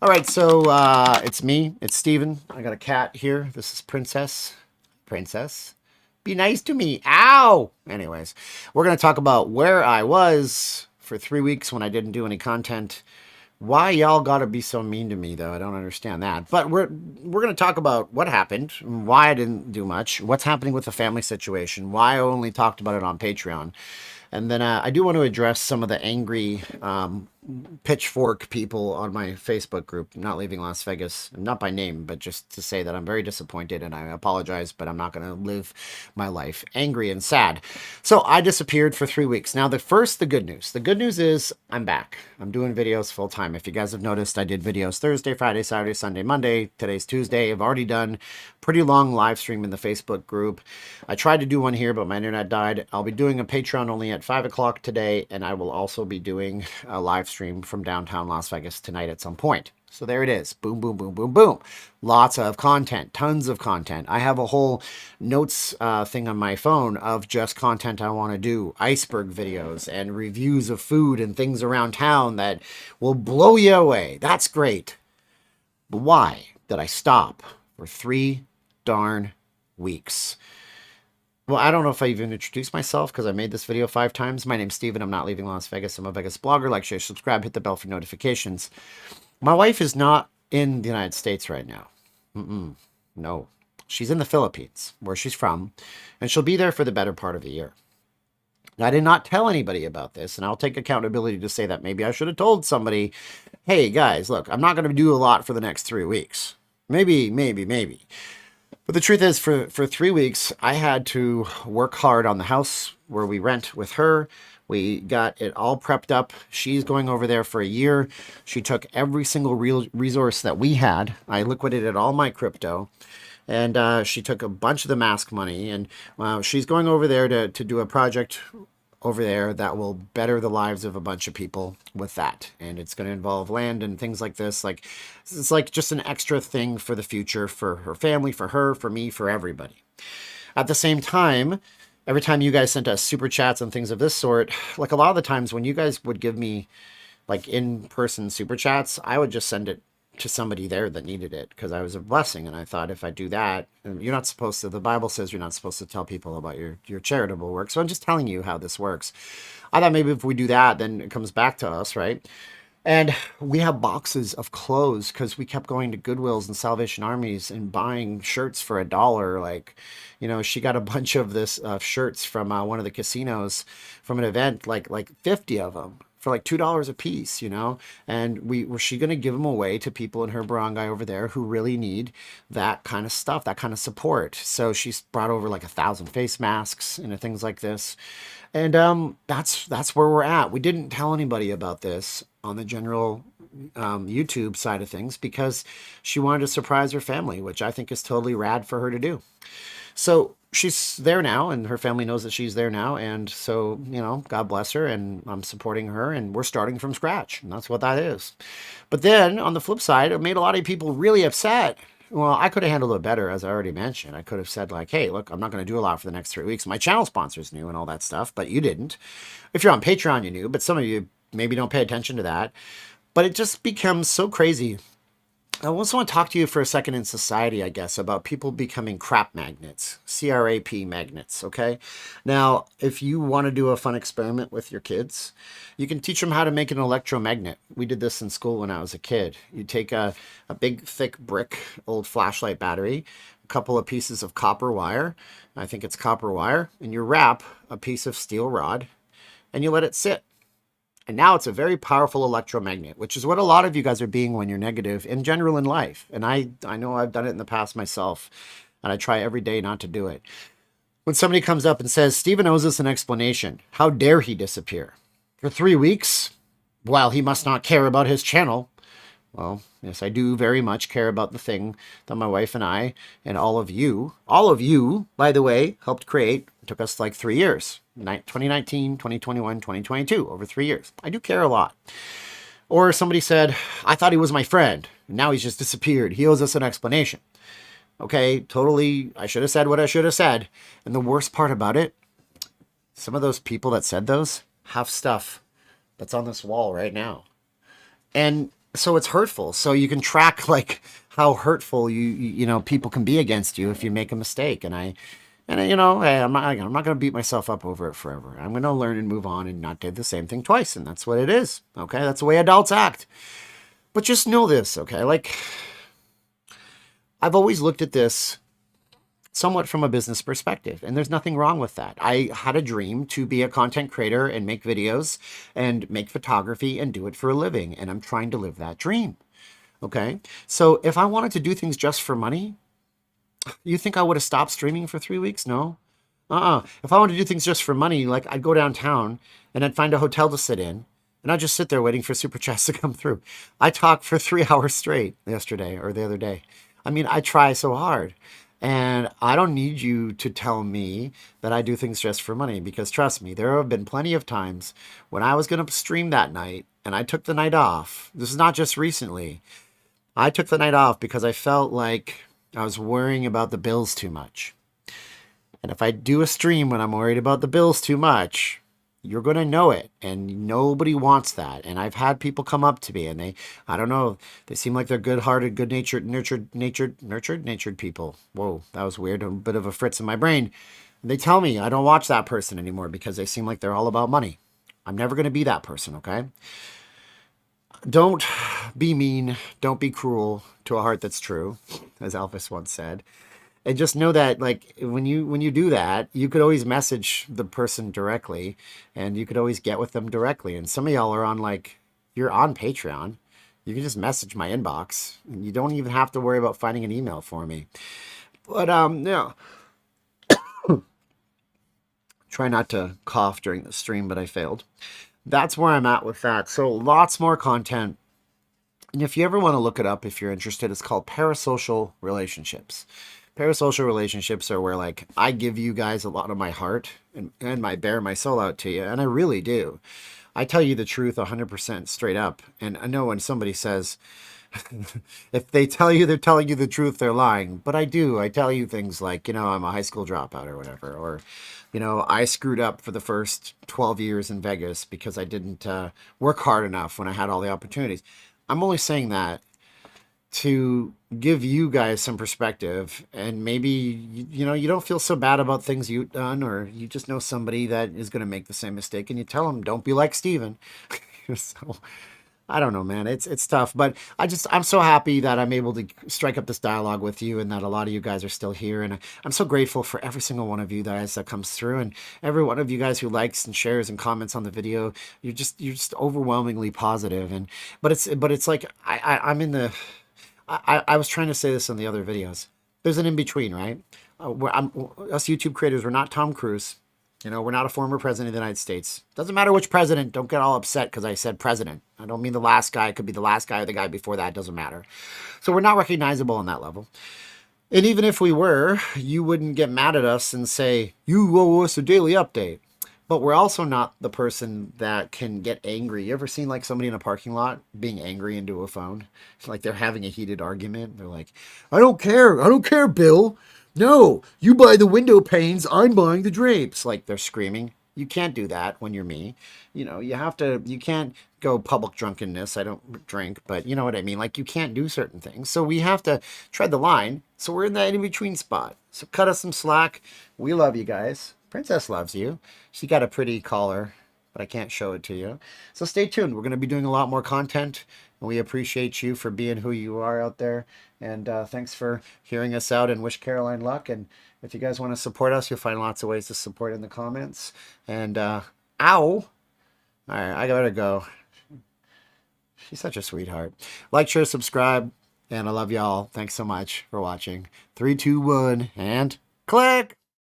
All right, so it's me. It's Steven. I got a cat here. This is Princess. Princess. Be nice to me. Ow! Anyways, we're going to talk about where I was for 3 weeks when I didn't do any content. Why y'all got to be so mean to me, though? I don't understand that. But we're going to talk about what happened, why I didn't do much, what's happening with the family situation, why I only talked about it on Patreon. And then I do want to address some of the angry pitchfork people on my Facebook group, Not Leaving Las Vegas, not by name, but just to say that I'm very disappointed and I apologize, but I'm not going to live my life angry and sad. So I disappeared for 3 weeks. Now, the good news. The good news is I'm back. I'm doing videos full time. If you guys have noticed, I did videos Thursday, Friday, Saturday, Sunday, Monday. Today's Tuesday. I've already done pretty long live stream in the Facebook group. I tried to do one here, but my internet died. I'll be doing a Patreon only at 5 o'clock today, and I will also be doing a live stream from downtown Las Vegas tonight at some point. So there it is. Boom, boom, boom, boom, boom. Lots of content, tons of content. I have a whole notes thing on my phone of just content I want to do, iceberg videos and reviews of food and things around town that will blow you away. That's great. But why did I stop for 3 darn weeks? Well, I don't know if I even introduced myself because I made this video 5 times. My name's Steven. I'm not leaving Las Vegas. I'm a Vegas blogger. Like, share, subscribe, hit the bell for notifications. My wife is not in the United States right now. No. She's in the Philippines, where she's from, and she'll be there for the better part of a year. I did not tell anybody about this, and I'll take accountability to say that maybe I should have told somebody, hey, guys, look, I'm not going to do a lot for the next 3 weeks. Maybe. But the truth is, for 3 weeks, I had to work hard on the house where we rent with her. We got it all prepped up. She's going over there for a year. She took every single real resource that we had. I liquidated all my crypto. And she took a bunch of the mask money. And she's going over there to do a project over there that will better the lives of a bunch of people with that. And it's going to involve land and things like this. Like, it's like just an extra thing for the future, for her family, for her, for me, for everybody. At the same time, every time you guys sent us super chats and things of this sort, like a lot of the times when you guys would give me like in-person super chats, I would just send it to somebody there that needed it because I was a blessing. And I thought if I do that, and you're not supposed to, the Bible says you're not supposed to tell people about your charitable work. So I'm just telling you how this works. I thought maybe if we do that, then it comes back to us, right? And we have boxes of clothes because we kept going to Goodwills and Salvation Armies and buying shirts for $1. Like, she got a bunch of this shirts from one of the casinos from an event, like 50 of them for like $2 a piece, and was she going to give them away to people in her barangay over there who really need that kind of stuff, that kind of support. So she's brought over like 1,000 face masks and things like this. And that's where we're at. We didn't tell anybody about this on the general YouTube side of things because she wanted to surprise her family, which I think is totally rad for her to do. So she's there now, and her family knows that she's there now. And so, God bless her, and I'm supporting her, and we're starting from scratch. And that's what that is. But then on the flip side, it made a lot of people really upset. Well, I could have handled it better, as I already mentioned. I could have said, like, hey, look, I'm not going to do a lot for the next 3 weeks. My channel sponsors knew and all that stuff, but you didn't. If you're on Patreon, you knew, but some of you maybe don't pay attention to that. But it just becomes so crazy. I also want to talk to you for a second in society, I guess, about people becoming crap magnets, CRAP magnets, okay? Now, if you want to do a fun experiment with your kids, you can teach them how to make an electromagnet. We did this in school when I was a kid. You take a big, thick brick, old flashlight battery, a couple of pieces of copper wire, I think it's copper wire, and you wrap a piece of steel rod, and you let it sit. And now it's a very powerful electromagnet, which is what a lot of you guys are being when you're negative in general in life. And I know I've done it in the past myself, and I try every day not to do it. When somebody comes up and says, Steven owes us an explanation, how dare he disappear? For 3 weeks, while he must not care about his channel. Well, yes, I do very much care about the thing that my wife and I and all of you, by the way, helped create. It took us like 3 years. 2019, 2021, 2022, over 3 years. I do care a lot. Or somebody said, I thought he was my friend. Now he's just disappeared. He owes us an explanation. Okay, totally. I should have said what I should have said. And the worst part about it, some of those people that said those have stuff that's on this wall right now. And So it's hurtful. So you can track like how hurtful you know people can be against you if you make a mistake. And you know, hey, I'm not going to beat myself up over it forever. I'm going to learn and move on and not do the same thing twice, and that's what it is. Okay, that's the way adults act. But just know this, okay? Like I've always looked at this somewhat from a business perspective, and there's nothing wrong with that. I had a dream to be a content creator and make videos and make photography and do it for a living, and I'm trying to live that dream. Okay, so if I wanted to do things just for money, you think I would have stopped streaming for 3 weeks? No. If I wanted to do things just for money, like I'd go downtown and I'd find a hotel to sit in, and I'd just sit there waiting for super chats to come through. I talked for 3 hours straight yesterday or the other day. I mean, I try so hard. And I don't need you to tell me that I do things just for money, because trust me, there have been plenty of times when I was going to stream that night and I took the night off. This is not just recently. I took the night off because I felt like I was worrying about the bills too much. And if I do a stream when I'm worried about the bills too much, you're going to know it. And nobody wants that. And I've had people come up to me and I don't know, they seem like they're good hearted, good natured, nurtured people. Whoa, that was weird. A bit of a fritz in my brain. They tell me I don't watch that person anymore because they seem like they're all about money. I'm never going to be that person, okay? Don't be mean. Don't be cruel to a heart that's true, as Elvis once said. And just know that like when you do that, you could always message the person directly, and you could always get with them directly. And some of y'all are on like you're on Patreon. You can just message my inbox, and you don't even have to worry about finding an email for me. But yeah, try not to cough during the stream, but I failed. That's where I'm at with that. So lots more content. And if you ever want to look it up, if you're interested, it's called parasocial relationships. Parasocial relationships are where like I give you guys a lot of my heart and I bear my soul out to you. And I really do. I tell you the truth 100% straight up. And I know when somebody says, if they tell you they're telling you the truth, they're lying. But I do. I tell you things like, you know, I'm a high school dropout or whatever. Or, you know, I screwed up for the first 12 years in Vegas because I didn't work hard enough when I had all the opportunities. I'm only saying that to give you guys some perspective, and maybe you know you don't feel so bad about things you've done, or you just know somebody that is going to make the same mistake and you tell them don't be like Steven. So I don't know, man. It's tough, but I'm so happy that I'm able to strike up this dialogue with you, and that a lot of you guys are still here, and I'm so grateful for every single one of you guys that comes through, and every one of you guys who likes and shares and comments on the video. You're just overwhelmingly positive, and but it's like I'm in the I was trying to say this in the other videos. There's an in between, right? Us YouTube creators, we're not Tom Cruise. You know, we're not a former president of the United States. Doesn't matter which president. Don't get all upset because I said president. I don't mean the last guy. It could be the last guy or the guy before that. Doesn't matter. So we're not recognizable on that level. And even if we were, you wouldn't get mad at us and say, you owe us a daily update. But we're also not the person that can get angry. You ever seen like somebody in a parking lot being angry into a phone? It's like they're having a heated argument. They're like, I don't care. I don't care, Bill. No, you buy the window panes. I'm buying the drapes. Like they're screaming. You can't do that when you're me. You know, you can't go public drunkenness. I don't drink, but you know what I mean? Like you can't do certain things. So we have to tread the line. So we're in that in between spot. So cut us some slack. We love you guys. Princess loves you. She got a pretty collar, but I can't show it to you. So stay tuned. We're going to be doing a lot more content, and we appreciate you for being who you are out there. And thanks for hearing us out, and wish Caroline luck. And if you guys want to support us, you'll find lots of ways to support in the comments. And ow! All right, I gotta go. She's such a sweetheart. Like, share, subscribe, and I love y'all. Thanks so much for watching. 3, 2, 1, and click!